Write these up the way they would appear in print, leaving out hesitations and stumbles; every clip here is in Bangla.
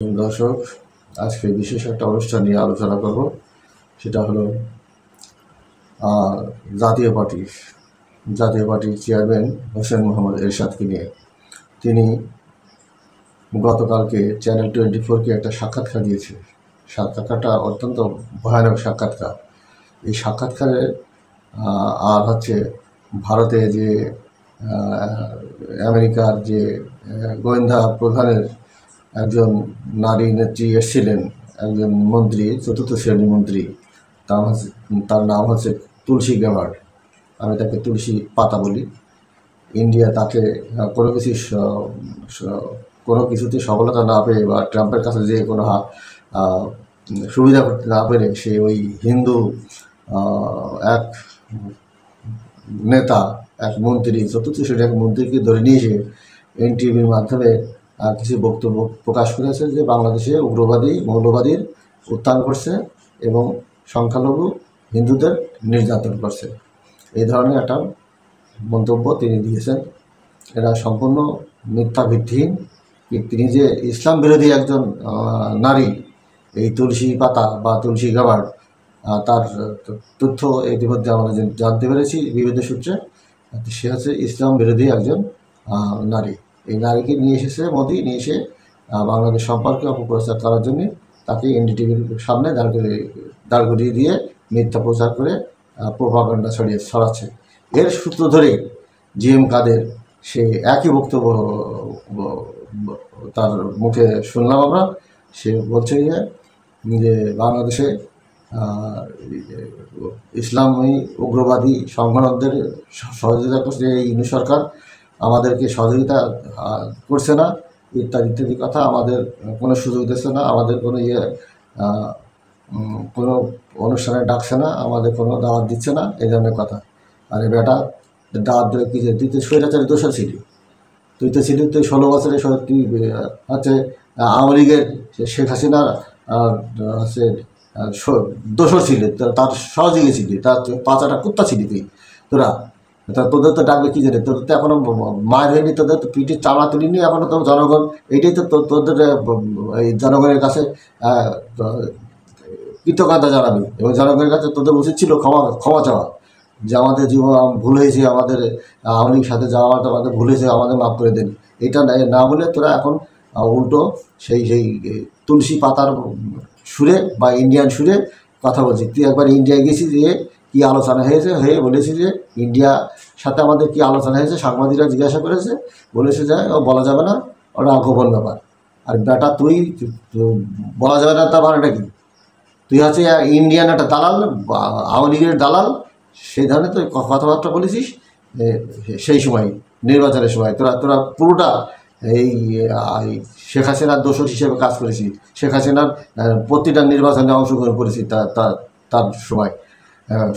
দর্শক, আজকে বিশেষ একটা অনুষ্ঠান নিয়ে আলোচনা করব। সেটা হলো জাতীয় পার্টির চেয়ারম্যান হোসেন মোহাম্মদ এরশাদকে নিয়ে। তিনি গতকালকে চ্যানেল 24-কে একটা সাক্ষাৎকার দিয়েছে। সাক্ষাৎকারটা অত্যন্ত ভয়ানক সাক্ষাৎকার। এই সাক্ষাৎকারে আর ভারতে যে আমেরিকার যে গোয়েন্দা প্রধানের একজন নারী নেত্রী এসেছিলেন, একজন মন্ত্রী, চতুর্থ শ্রেণীর মন্ত্রী, তার নাম হচ্ছে তুলসী গ্যাবার্ড। আমি তাকে তুলসী পাতা বলি। ইন্ডিয়া তাকে কোনো কিছুতে সফলতা না পেয়ে বা ট্রাম্পের কাছে যে কোনো সুবিধা করতে না পেরে সে ওই হিন্দু এক নেতা, এক মন্ত্রী, চতুর্থ শ্রেণীর এক মন্ত্রীকে ধরে নিয়ে এসে এনটিভির মাধ্যমে কিছু বক্তব্য প্রকাশ করেছে যে বাংলাদেশে উগ্রবাদী মৌলবাদীর উত্থান করছে এবং সংখ্যালঘু হিন্দুদের নির্যাতন করছে। এই ধরনের একটা মন্তব্য তিনি দিয়েছেন। এরা সম্পূর্ণ মিথ্যা ভিত্তিহীন। তিনি যে ইসলাম বিরোধী একজন নারী, এই তুলসী পাতা বা তুলসী গ্যাবার্ড, তার তথ্য ইতিমধ্যে আমরা জানতে পেরেছি বিভিন্ন সূত্রে। সে হচ্ছে ইসলাম বিরোধী একজন নারী। এই নারীকে নিয়ে এসেছে মোদি, নিয়ে এসে বাংলাদেশ সম্পর্কে অপপ্রচার করার জন্য তাকে এনডিটিভির সামনে দাঁড় করিয়ে দিয়ে মিথ্যা প্রচার করে প্রোপাগান্ডা ছড়াচ্ছে। এর সূত্র ধরে জিএম কাদের সে একই বক্তব্য তার মুখে শুনলাম আমরা। সে বলছে যে বাংলাদেশে ইসলামী উগ্রবাদী সংগঠনদের সহযোগিতা করছে এই ইউনি সরকার, আমাদেরকে সহযোগিতা করছে না, ইত্যাদি কথা। আমাদের কোনো সুযোগ দিচ্ছে না, আমাদের কোনো কোনো অনুষ্ঠানে ডাকছে না, আমাদের কোনো দাওয়াত দিচ্ছে না, এই ধরনের কথা। আর এই বেটা দাওয়াত দেবে কি যে তুই তো স্বৈরাচারী দোষর ছিলি, তুই 16 বছরে তুই আওয়ামী লীগের শেখ হাসিনার দোষর ছিলি, তার সহযোগী ছিলি, তার পাঁচাটা কুত্তা ছিলি তোদের তো ডাকবে কি জানি, তোদের তো এখনো মায়ের হয়নি, তোদের তো পিঠের চামড়া তুলিনি এখনো। তো জনগণ এইটাই তো তোদের এই জনগণের কাছে কৃতজ্ঞতা জানাবি এবং জনগণের কাছে তোদের উচিত ছিল ক্ষমা চাওয়া যে আমাদের জীবন ভুল হয়েছে, আমাদের আওয়ামী লীগের সাথে যাওয়া আমাদের ভুল হয়েছে, আমাদের মাফ করে দেন। এটা না বলে তোরা এখন উল্টো সেই তুলসী পাতার সুরে বা ইন্ডিয়ান সুরে কথা বলছি। তুই একবার ইন্ডিয়ায় গেছিস, যে কী আলোচনা হয়ে বলেছি যে ইন্ডিয়ার সাথে আমাদের কী আলোচনা হয়েছে, সাংবাদিকরা জিজ্ঞাসা করেছে, বলেছে যে বলা যাবে না, ওটা গোপন ব্যাপার। আর বেটা তুই বলা যাবে না তা মানেটা কি? তুই হচ্ছে ইন্ডিয়ান একটা দালাল, আওয়ামী লীগের দালাল, সেই ধরনের তুই কথাবার্তা বলেছিস সেই সময় নির্বাচনের সময়। তোরা পুরোটা এই শেখ হাসিনার দোষর হিসেবে কাজ করেছিস। শেখ হাসিনার প্রতিটা নির্বাচনে অংশগ্রহণ করেছিস তার সময়।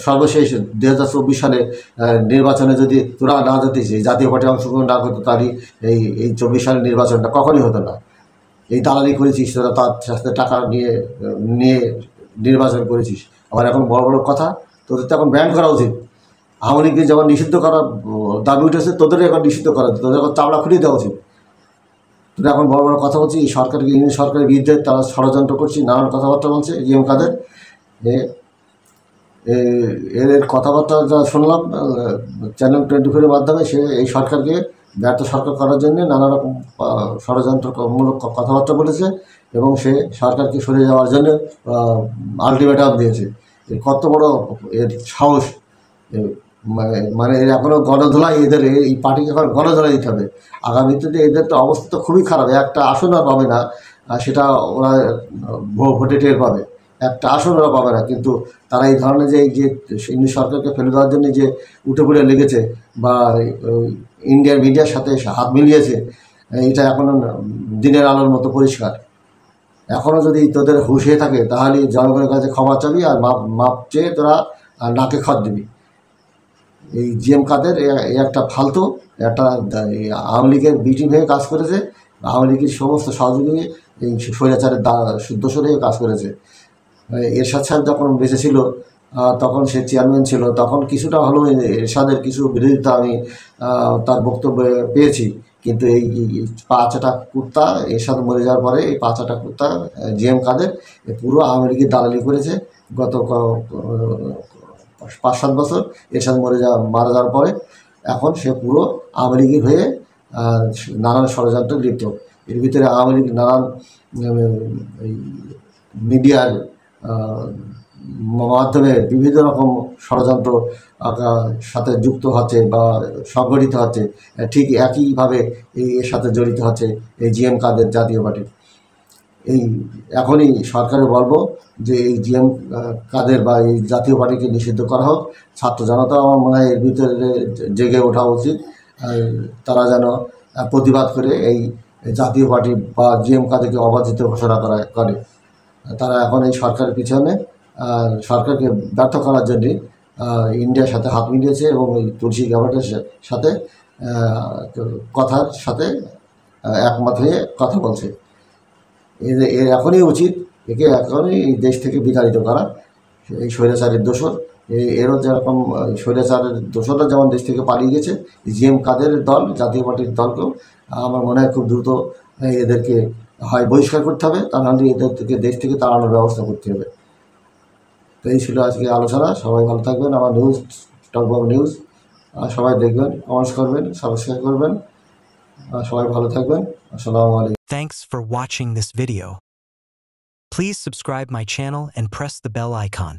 সর্বশেষ 2024 সালে নির্বাচনে যদি তোরা না যেতিস, এই জাতীয় পার্টি অংশগ্রহণ না করতো, তারই এই 24 সালের নির্বাচনটা কখনই হতো না। এই দালালি করেছিস তোরা, তার সাথে টাকা নিয়ে নির্বাচন করেছিস। আবার এখন বড় বড় কথা, তোদের তো এখন ব্যান করা উচিত। আওয়ামী লীগকে যেমন নিষিদ্ধ করার দাবি উঠেছে, তোদেরও এখন নিষিদ্ধ করা উচিত, তোদের এখন চামড়া খুলিয়ে দেওয়া উচিত। তোরা এখন বড় বড় কথা বলছি, এই সরকারকে, ইউনিয়ন সরকারের বিরুদ্ধে তারা ষড়যন্ত্র করছি, নানান কথাবার্তা বলছে জিএম কাদের। এর কথাবার্তা যা শুনলাম চ্যানেল 24-এর মাধ্যমে, সে এই সরকারকে ব্যর্থ সরকার করার জন্য নানা রকম ষড়যন্ত্রমূলক কথাবার্তা বলেছে এবং সে সরকারকে সরে যাওয়ার জন্য আলটিমেটাম দিয়েছে। এর কত বড় এর সাহস! মানে এর এখনও গণধোলাই, এদের এই পার্টিকে এখন গণধোলাই দিতে হবে। আগামীতে এদের তো অবস্থা তো খুবই খারাপ, একটা আসন আর পাবে না, সেটা ওরা ভোটে টের পাবে, একটা আসন ওরা পাবে না। কিন্তু তারা এই ধরনের যে ইন্ডিয়ান সরকারকে ফেলে দেওয়ার জন্য যে উঠে পড়ে লেগেছে বা ইন্ডিয়ান মিডিয়ার সাথে হাত মিলিয়েছে, এটা এখনও দিনের আলোর মতো পরিষ্কার। এখনও যদি তোদের হুঁশ হয়ে থাকে তাহলে জনগণের কাছে ক্ষমা চাবি আর মাপ চেয়ে তোরা নাকে খত দিবি। এই জিএম কাদের একটা ফালতু, একটা আওয়ামী লীগের বিটিম হয়ে কাজ করেছে, আওয়ামী লীগের সমস্ত সহযোগী এই স্বৈরাচারের দোষর হয়ে কাজ করেছে। এরশাদ সাহেব যখন বেঁচে ছিল, তখন সে চেয়ারম্যান ছিল, তখন কিছুটা হলেও এরশাদের কিছু বিরোধিতা আমি তার বক্তব্যে পেয়েছি, কিন্তু এই পাঁচটা কুত্তা এর সাথে মরে যাওয়ার পরে এই পাঁচটা কুত্তা জিএম কাদের পুরো আওয়ামী লীগের দালালি করেছে গত 5-7 বছর এর সাথে মারা যাওয়ার পরে এখন সে পুরো আওয়ামী লীগের হয়ে নানান ষড়যন্ত্রে লিপ্ত। এর ভিতরে আওয়ামী লীগ নানান এই মিডিয়ার মাধ্যমে বিভিন্ন রকম ষড়যন্ত্র সাথে যুক্ত হচ্ছে বা সংগঠিত হচ্ছে, ঠিক একইভাবে এর সাথে জড়িত হচ্ছে এই জিএম কাদের জাতীয় পার্টি। এই এখনই সরকারে বলবো যে এই জিএম কাদের বা এই জাতীয় পার্টিকে নিষিদ্ধ করা হোক। ছাত্র জনতা আমার মনে হয় এর ভিতরে জেগে ওঠা উচিত, তারা যেন প্রতিবাদ করে এই জাতীয় পার্টি বা জিএম কাদেরকে অবাধিত ঘোষণা করে। তারা এখন এই সরকারের পিছনে সরকারকে ব্যর্থ করার জন্যে ইন্ডিয়ার সাথে হাত মিলিয়েছে এবং এই তুলসী গ্যাবার্টের সাথে কথার সাথে একমত হয়ে কথা বলছে। এর এখনই উচিত একে এখনই এই দেশ থেকে বিতাড়িত করা। এই স্বৈরাচারের দোসর এরও যেরকম স্বৈরাচারের দোসররা যেমন দেশ থেকে পালিয়ে গেছে, জিএম কাদের দল জাতীয় পার্টির দলকেও আমার মনে হয় খুব দ্রুত এদেরকে হয় বহিষ্কার করতে হবে, তা নাহলে এদের থেকে দেশ থেকে তাড়ানোর ব্যবস্থা করতে হবে। তো এই ছিল আজকে আলোচনা। সবাই ভালো থাকবেন। আমার নিউজ টকবাবু নিউজ সবাই দেখবেন, কমেন্টস করবেন, সাবস্ক্রাইব করবেন। সবাই ভালো থাকবেন। আসসালামু আলাইকুম। Thanks for watching this video. Please subscribe my channel and press the bell icon.